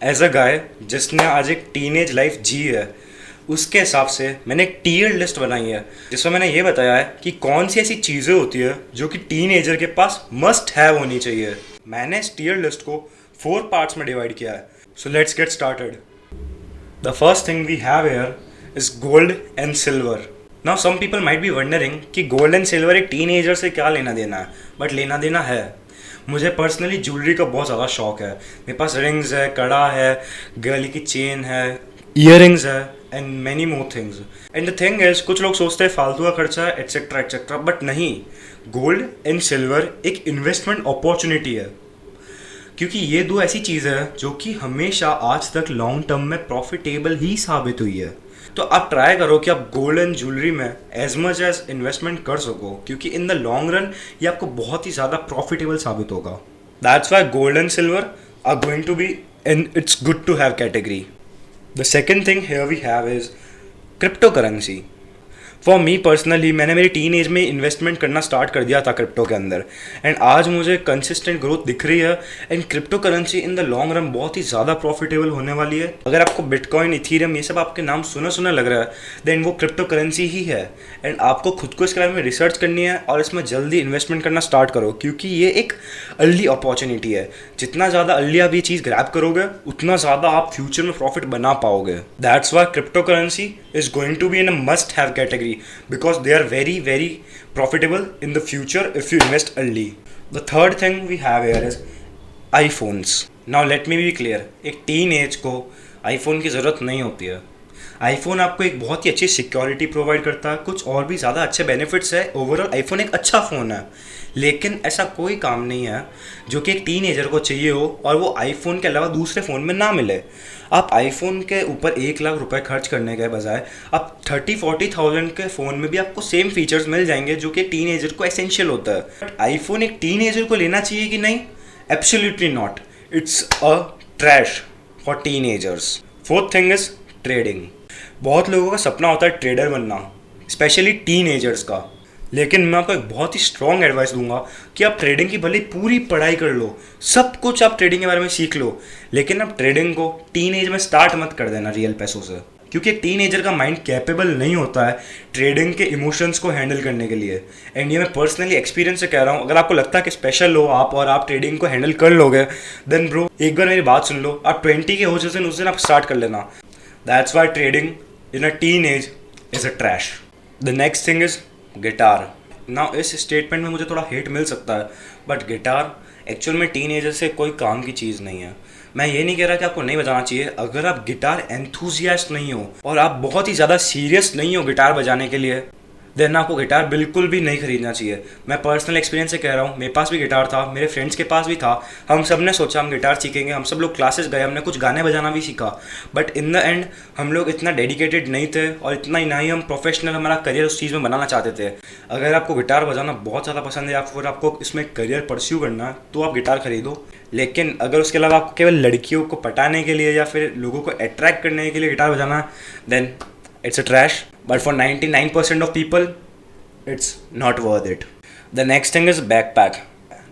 As a गाय जिसने आज एक टीनेज लाइफ जी है, उसके हिसाब से मैंने एक टीयर लिस्ट बनाई है जिसमें मैंने ये बताया है कि कौन सी ऐसी चीज़ें होती है जो कि टीनेजर के पास मस्ट हैव होनी चाहिए। मैंने इस टीयर लिस्ट को 4 पार्ट्स में डिवाइड किया है। So let's get started. The first thing we have here is gold and silver. Now some people might be wondering कि गोल्ड एंड सिल्वर एक टीनेजर से क्या लेना देना है, बट लेना देना है। मुझे पर्सनली ज्वेलरी का बहुत ज़्यादा शौक है। मेरे पास रिंग्स है, कड़ा है, गले की चेन है, ईयरिंग्स है and many more things. And the thing is, कुछ लोग सोचते हैं फालतू का खर्चा है एटसेट्रा एटसेट्रा, बट नहीं। गोल्ड एंड सिल्वर एक इन्वेस्टमेंट अपॉर्चुनिटी है, क्योंकि ये दो ऐसी चीज़ें हैं जो कि हमेशा आज तक लॉन्ग टर्म में प्रॉफिटेबल ही साबित हुई है। तो आप ट्राई करो कि आप गोल्ड एंड ज्वेलरी में एज मच एज इन्वेस्टमेंट कर सको, क्योंकि इन द लॉन्ग रन ये आपको बहुत ही ज़्यादा प्रॉफिटेबल साबित होगा। That's why gold and silver are going to be in it's good to have category. The second thing here we have is cryptocurrency. For me personally मैंने मेरी teen age में investment करना start कर दिया था crypto के अंदर, and आज मुझे कंसिस्टेंट ग्रोथ दिख रही है। And crypto currency in the long run बहुत ही ज़्यादा प्रॉफिटेबल होने वाली है। अगर आपको बिटकॉइन, इथीरियम ये सब आपके नाम सुना सुना लग रहा है, देन वो क्रिप्टो करेंसी ही है। एंड आपको खुद को इसके बारे में रिसर्च करनी है और इसमें जल्दी इन्वेस्टमेंट करना स्टार्ट करो, क्योंकि ये एक अर्ली अपॉर्चुनिटी है। जितना ज़्यादा अर्ली आप ये चीज़ ग्रैब करोगे, उतना ज़्यादा आप फ्यूचर में प्रॉफिट बना पाओगे। That's why cryptocurrency is going to be in a must have category, because they are very very profitable in the future if you invest early. The third thing we have here is iPhones. Now let me be clear, एक teen age को iPhone की ज़रूरत नहीं होती है। IPhone आपको एक बहुत ही अच्छी सिक्योरिटी प्रोवाइड करता है, कुछ और भी ज़्यादा अच्छे बेनिफिट्स है। ओवरऑल आईफोन एक अच्छा फ़ोन है, लेकिन ऐसा कोई काम नहीं है जो कि एक टीनेजर को चाहिए हो और वो आईफोन के अलावा दूसरे फ़ोन में ना मिले। आप आईफोन के ऊपर 1 लाख रुपए खर्च करने के बजाय आप 30-40,000 के फ़ोन में भी आपको सेम फीचर्स मिल जाएंगे जो कि टीनेजर को एसेंशियल होता है। बट आईफोन एक टीनेजर को लेना चाहिए कि नहीं? Absolutely not. It's a trash for teenagers. Fourth thing is trading. बहुत लोगों का सपना होता है ट्रेडर बनना, स्पेशली टीनेजर्स का। लेकिन मैं आपको एक बहुत ही स्ट्रॉन्ग एडवाइस दूंगा कि आप ट्रेडिंग की भले पूरी पढ़ाई कर लो, सब कुछ आप ट्रेडिंग के बारे में सीख लो, लेकिन आप ट्रेडिंग को टीन एज में स्टार्ट मत कर देना रियल पैसों से, क्योंकि एक टीनेजर का माइंड कैपेबल नहीं होता है ट्रेडिंग के इमोशंस को हैंडल करने के लिए। एंड ये मैं पर्सनली एक्सपीरियंस से कह रहा हूँ। अगर आपको लगता है कि स्पेशल हो आप और आप ट्रेडिंग को हैंडल कर लोगे, देन ब्रो एक बार मेरी बात सुन लो। आप 20 के हो जिस दिन, उस दिन आप स्टार्ट कर लेना। That's why trading in a teen age is a trash. The next thing is guitar. Now इस स्टेटमेंट में मुझे थोड़ा हेट मिल सकता है, बट गिटार एक्चुअल में टीनेजर से कोई काम की चीज़ नहीं है। मैं ये नहीं कह रहा कि आपको नहीं बजाना चाहिए। अगर आप गिटार एंथुजियास्ट नहीं हो और आप बहुत ही ज़्यादा सीरियस नहीं हो गिटार बजाने के लिए, देन आपको गिटार बिल्कुल भी नहीं खरीदना चाहिए। मैं पर्सनल एक्सपीरियंस से कह रहा हूँ, मेरे पास भी गिटार था, मेरे फ्रेंड्स के पास भी था। हम सब ने सोचा हम गिटार सीखेंगे, हम सब लोग क्लासेस गए, हमने कुछ गाने बजाना भी सीखा, बट इन द एंड हम लोग इतना डेडिकेटेड नहीं थे और इतना ही ना ही हम प्रोफेशनल हमारा करियर उस चीज़ में बनाना चाहते थे। अगर आपको गिटार बजाना बहुत ज़्यादा पसंद है या फिर आपको इसमें करियर परस्यू करना है, तो आप गिटार खरीदो। लेकिन अगर उसके अलावा आपको केवल लड़कियों को पटाने के लिए या फिर लोगों को अट्रैक्ट करने के लिए गिटार बजाना है, then it's a trash. But for 99% of people it's not worth it. The next thing is backpack.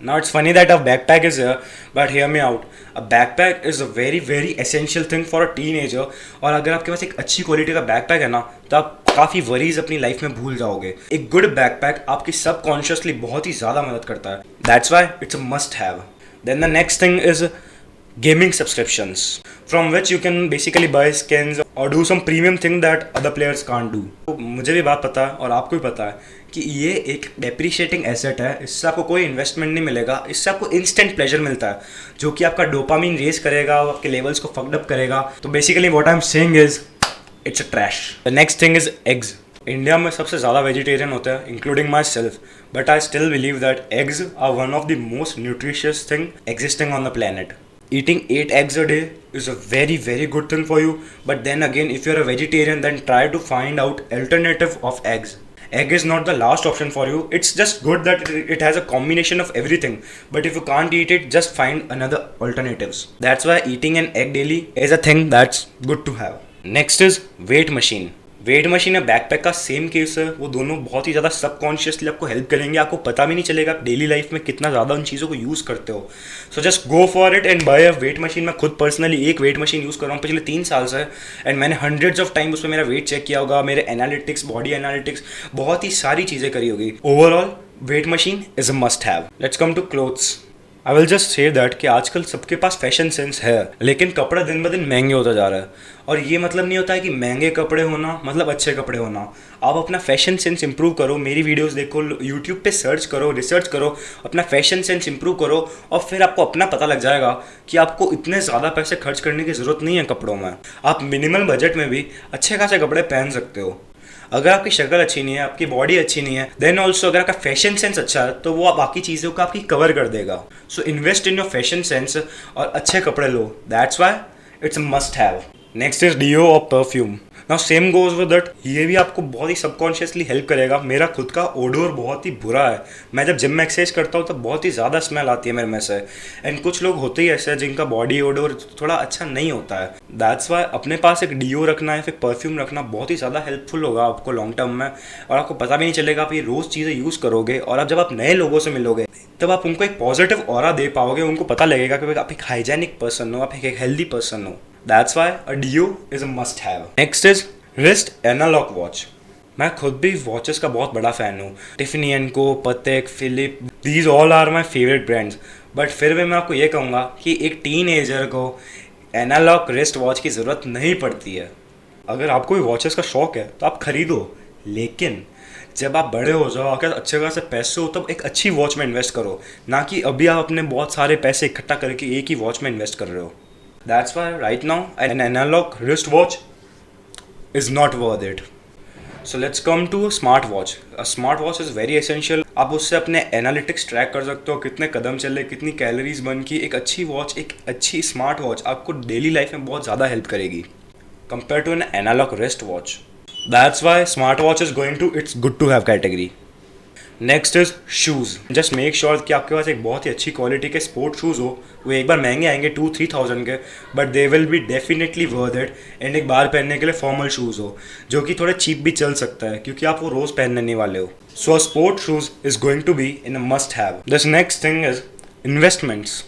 Now it's funny that a backpack is here, but hear me out. A backpack is a very very essential thing for a teenager. और अगर आपके पास एक अच्छी quality का backpack है ना, तो आप काफ़ी वरीज अपनी लाइफ में भूल जाओगे। एक गुड बैकपैक आपकी सबकॉन्शियसली बहुत ही ज़्यादा मदद करता है। That's why it's a must have. Then the next thing is gaming subscriptions, from which you can basically buy skins or do some premium thing that other players can't do. तो मुझे भी बात पता है और आपको भी पता है कि ये एक डेप्रिशिएटिंग एसेट है। इससे आपको कोई इन्वेस्टमेंट नहीं मिलेगा, इससे आपको इंस्टेंट प्लेजर मिलता है जो कि आपका डोपामिन रेस करेगा, आपके लेवल्स को फक्ड अप करेगा। तो basically what I am saying is it's a trash. The next thing is eggs. India में सबसे ज़्यादा वेजिटेरियन होते हैं, including myself, but I still believe that eggs are one of the most nutritious thing existing on the planet. Eating 8 eggs a day is a very very good thing for you, but then again if you're a vegetarian, then try to find out alternative of eggs. Egg is not the last option for you. It's just good that it has a combination of everything, but if you can't eat it, just find another alternatives. That's why eating an egg daily is a thing that's good to have. Next is weight machine. Weight machine या backpack का same case है, वो दोनों बहुत ही ज़्यादा subconsciously आपको help करेंगे, आपको पता भी नहीं चलेगा आप डेली लाइफ में कितना ज़्यादा उन चीज़ों को यूज़ करते हो। So just go for it and buy a weight machine. मैं खुद पर्सनली एक वेट मशीन यूज़ कर रहा हूँ पिछले 3 साल से, एंड मैंने हंड्रेड्स ऑफ टाइम उसमें मेरा वेट चेक किया होगा, मेरे एनालिटिक्स, बॉडी एनालिटिक्स, बहुत ही सारी चीज़ें करी होगी। Overall weight machine is a must have. Let's come to clothes. I will just say that कि आजकल सबके पास फैशन सेंस है, लेकिन कपड़ा दिन ब दिन महंगे होता जा रहा है। और ये मतलब नहीं होता है कि महंगे कपड़े होना मतलब अच्छे कपड़े होना। आप अपना फैशन सेंस इंप्रूव करो, मेरी वीडियोस देखो, यूट्यूब पे सर्च करो, रिसर्च करो, अपना फैशन सेंस इंप्रूव करो, और फिर आपको अपना पता लग जाएगा कि आपको इतने ज़्यादा पैसे खर्च करने की ज़रूरत नहीं है कपड़ों में। आप मिनिमल बजट में भी अच्छे खासे कपड़े पहन सकते हो। अगर आपकी शक्ल अच्छी नहीं है, आपकी बॉडी अच्छी नहीं है, देन ऑल्सो अगर आपका फैशन सेंस अच्छा है तो वो बाकी चीज़ों को आपकी कवर कर देगा। So invest in your fashion sense और अच्छे कपड़े लो, that's why it's a must have. Next is deo और perfume. Now same goes with that, ये भी आपको बहुत ही सबकॉन्शियसली हेल्प करेगा। मेरा खुद का ओडोर बहुत ही बुरा है, मैं जब जिम में एक्सरसाइज करता हूँ तब बहुत ही ज़्यादा स्मेल आती है मेरे में से। एंड कुछ लोग होते ही ऐसे हैं जिनका बॉडी ओडोर थोड़ा अच्छा नहीं होता है। दैट्स वाई अपने पास एक डियो रखना है, फिर परफ्यूम रखना बहुत ही ज़्यादा हेल्पफुल होगा आपको लॉन्ग टर्म में, और आपको पता भी नहीं चलेगा। आप ये रोज़ चीज़ें यूज़ करोगे और जब आप नए लोगों से मिलोगे तब आप उनको एक पॉजिटिव ऑरा दे पाओगे, उनको पता लगेगा कि आप एक हाइजेनिक पर्सन हो, आप एक हेल्दी पर्सन हो। That's why a Dio is a must have. Next is wrist analog watch. मैं खुद भी वॉचेस का बहुत बड़ा फ़ैन हूँ। Tiffany and Co, Patek, Philippe, these all are my favorite brands. But फिर भी मैं आपको ये कहूँगा कि एक टीनएजर को एनालॉग रिस्ट वॉच की ज़रूरत नहीं पड़ती है। अगर आपको भी वॉचेस का शौक है तो आप खरीदो, लेकिन जब आप बड़े हो जाओ, अगर अच्छे खासे पैसे हो, तब एक अच्छी वॉच में इन्वेस्ट करो, ना कि अभी आप अपने बहुत सारे पैसे इकट्ठा करके एक ही वॉच में इन्वेस्ट कर रहे हो। That's why right now an analog wristwatch is not worth it. So let's come to a smartwatch. A smartwatch is very essential. आप उससे अपने एनालिटिक्स ट्रैक कर सकते हो, कितने कदम चले, कितनी कैलोरीज बर्न की। एक अच्छी वॉच, एक अच्छी स्मार्ट वॉच आपको डेली लाइफ में बहुत ज़्यादा हेल्प करेगी compare to an analogue wrist watch. That's why smartwatch is going to its good to have category. Next is shoes. Just make sure कि आपके पास एक बहुत ही अच्छी क्वालिटी के स्पोर्ट शूज़ हो। वो एक बार महंगे आएंगे 2-3 thousand के, but they will be definitely worth it. And एक बार पहनने के लिए फॉर्मल शूज़ हो जो कि थोड़े चीप भी चल सकता है, क्योंकि आप वो रोज़ पहनने नहीं वाले हो। So sport shoes is going to be in a must have. This next thing is investments.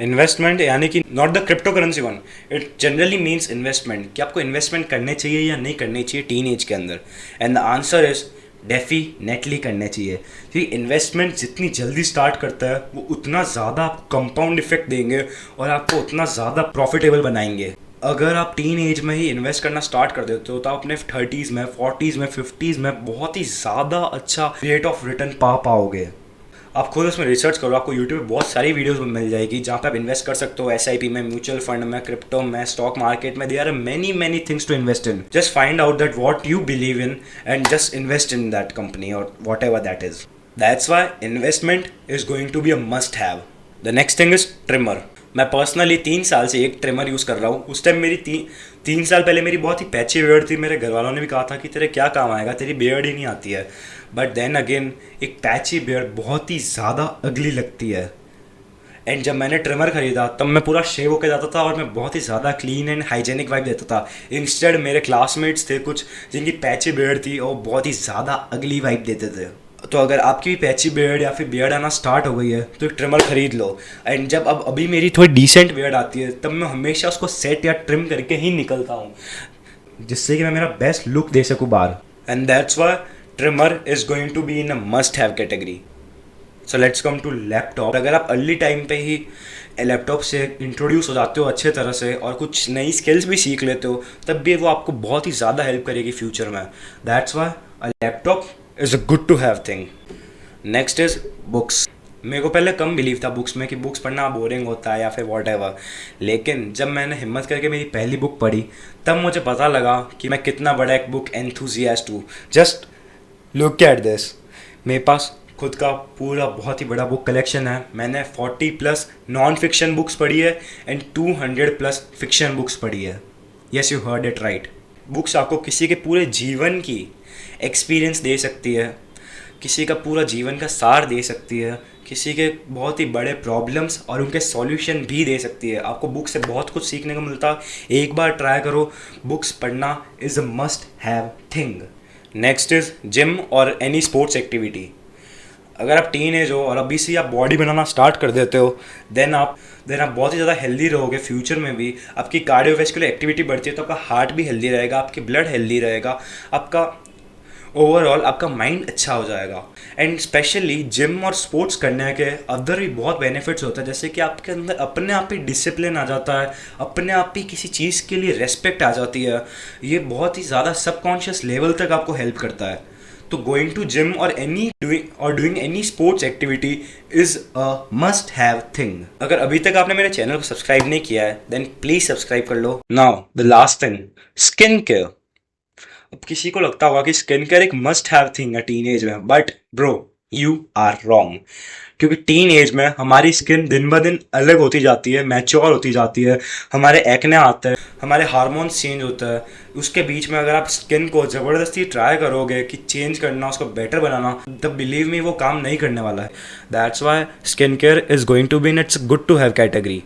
Investment यानी कि not the crypto currency one, it generally means investment, कि आपको इन्वेस्टमेंट करने चाहिए या नहीं करनी चाहिए टीन एज के अंदर। And the answer is definitely करने चाहिए, क्योंकि इन्वेस्टमेंट जितनी जल्दी स्टार्ट करता है वो उतना ज़्यादा आपको कंपाउंड इफेक्ट देंगे और आपको उतना ज़्यादा प्रॉफिटेबल बनाएंगे। अगर आप टीन एज में ही इन्वेस्ट करना स्टार्ट कर देते हो तो आप अपने 30s में, 40s में, 50s में बहुत ही ज़्यादा अच्छा रेट ऑफ रिटर्न पा पाओगे। आप खुद उसमें रिसर्च करो, आपको यूट्यूब पे बहुत सारी वीडियोस मिल जाएगी जहाँ पे आप इन्वेस्ट कर सकते हो, SIP में, म्यूचुअल फंड में, क्रिप्टो में, स्टॉक मार्केट में। There are many things to invest in. Just find out that what you believe in and just invest in that company और whatever that is. That's why investment is going to be a must have. The next thing is trimmer. मैं personally 3 साल से एक trimmer use कर रहा हूँ। उस time मेरी 3 साल पहले मेरी बहुत ही पैची बियर्ड थी। मेरे घर वालों ने भी कहा था कि तेरे क्या काम आएगा, तेरी बियर्ड ही नहीं आती है। बट देन अगेन एक पैची बियर्ड बहुत ही ज़्यादा अगली लगती है। एंड जब मैंने ट्रिमर खरीदा तब मैं पूरा शेव होकर जाता था और मैं बहुत ही ज़्यादा क्लीन एंड हाइजेनिक वाइब देता था। इंस्टेड मेरे क्लासमेट्स थे कुछ जिनकी पैची बियर्ड थी और बहुत ही ज़्यादा अगली वाइब देते थे। तो अगर आपकी भी पैची बियर्ड या फिर बियर्ड आना स्टार्ट हो गई है तो एक ट्रिमर खरीद लो। एंड जब अब अभी मेरी थोड़ी डिसेंट बियर्ड आती है तब मैं हमेशा उसको सेट या ट्रिम करके ही निकलता हूँ, जिससे कि मैं मेरा बेस्ट लुक दे सकूँ बाहर। And that's why trimmer is going to be in a must have category. So let's come to laptop. अगर आप अर्ली टाइम पे ही लैपटॉप से इंट्रोड्यूस हो जाते हो अच्छे तरह से और कुछ नई स्किल्स भी सीख लेते हो, तब भी वो आपको बहुत ही ज़्यादा हेल्प करेगी फ्यूचर में। That's why a laptop is a good to have thing. Next is books. मेरे को पहले कम बिलीव था बुक्स में कि बुक्स पढ़ना बोरिंग होता है या फिर वॉट एवर, लेकिन जब मैंने हिम्मत करके मेरी पहली बुक पढ़ी तब मुझे पता लगा कि मैं कितना बड़ा एक बुक एंथुजियास्ट हूँ। जस्ट लुक एट दिस, मेरे पास खुद का पूरा बहुत ही बड़ा बुक कलेक्शन है। मैंने 40+ नॉन फिक्शन बुक्स पढ़ी है एंड 200+ फिक्शन बुक्स पढ़ी है। Yes, you heard it right. Books आपको किसी के पूरे जीवन की एक्सपीरियंस दे सकती है, किसी का पूरा जीवन का सार दे सकती है, किसी के बहुत ही बड़े प्रॉब्लम्स और उनके सॉल्यूशन भी दे सकती है। आपको बुक से बहुत कुछ सीखने को मिलता है, एक बार ट्राई करो। बुक्स पढ़ना is a must have thing. Next is gym और एनी स्पोर्ट्स एक्टिविटी। अगर आप टीन एज हो और अभी से आप बॉडी बनाना स्टार्ट कर देते हो, देन आप बहुत ही ज़्यादा हेल्दी रहोगे। फ्यूचर में भी आपकी कार्डियोवैस्कुलर एक्टिविटी बढ़ती है तो आपका हार्ट भी हेल्दी रहेगा, आपकी ब्लड हेल्दी रहेगा, आपका ओवरऑल आपका माइंड अच्छा हो जाएगा। एंड स्पेशली जिम और स्पोर्ट्स करने के अदर भी बहुत बेनिफिट्स होते हैं, जैसे कि आपके अंदर अपने आप ही डिसिप्लिन आ जाता है, अपने आप ही किसी चीज़ के लिए रेस्पेक्ट आ जाती है। ये बहुत ही ज़्यादा सबकॉन्शियस लेवल तक आपको हेल्प करता है। तो गोइंग टू जिम और doing any sports activity is a must have thing. अगर अभी तक आपने मेरे चैनल को सब्सक्राइब नहीं किया है देन प्लीज़ सब्सक्राइब कर लो। Now the last thing, skin care. अब किसी को लगता होगा कि स्किन केयर एक मस्ट हैव थिंग है टीन एज में, but bro you are wrong. क्योंकि टीन एज में हमारी स्किन दिन ब दिन अलग होती जाती है, मैच्योर होती जाती है, हमारे एक्ने आते हैं, हमारे हार्मोन्स चेंज होता है। उसके बीच में अगर आप स्किन को ज़बरदस्ती ट्राई करोगे कि चेंज करना, उसको बेटर बनाना, तब बिलीव मी वो काम नहीं करने वाला है। That's why skin care is going to be in it's good to have category.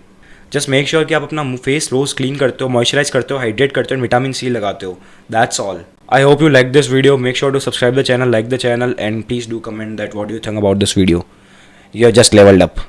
Just make sure कि आप अपना फेस रोज क्लीन करते हो, मॉइस्चराइज करते हो, हाइड्रेट करते हो, विटामिन सी लगाते हो। That's all. I hope you like this video. Make sure to subscribe the channel, like the channel, and please do comment that what do you think about this video. You're just leveled up.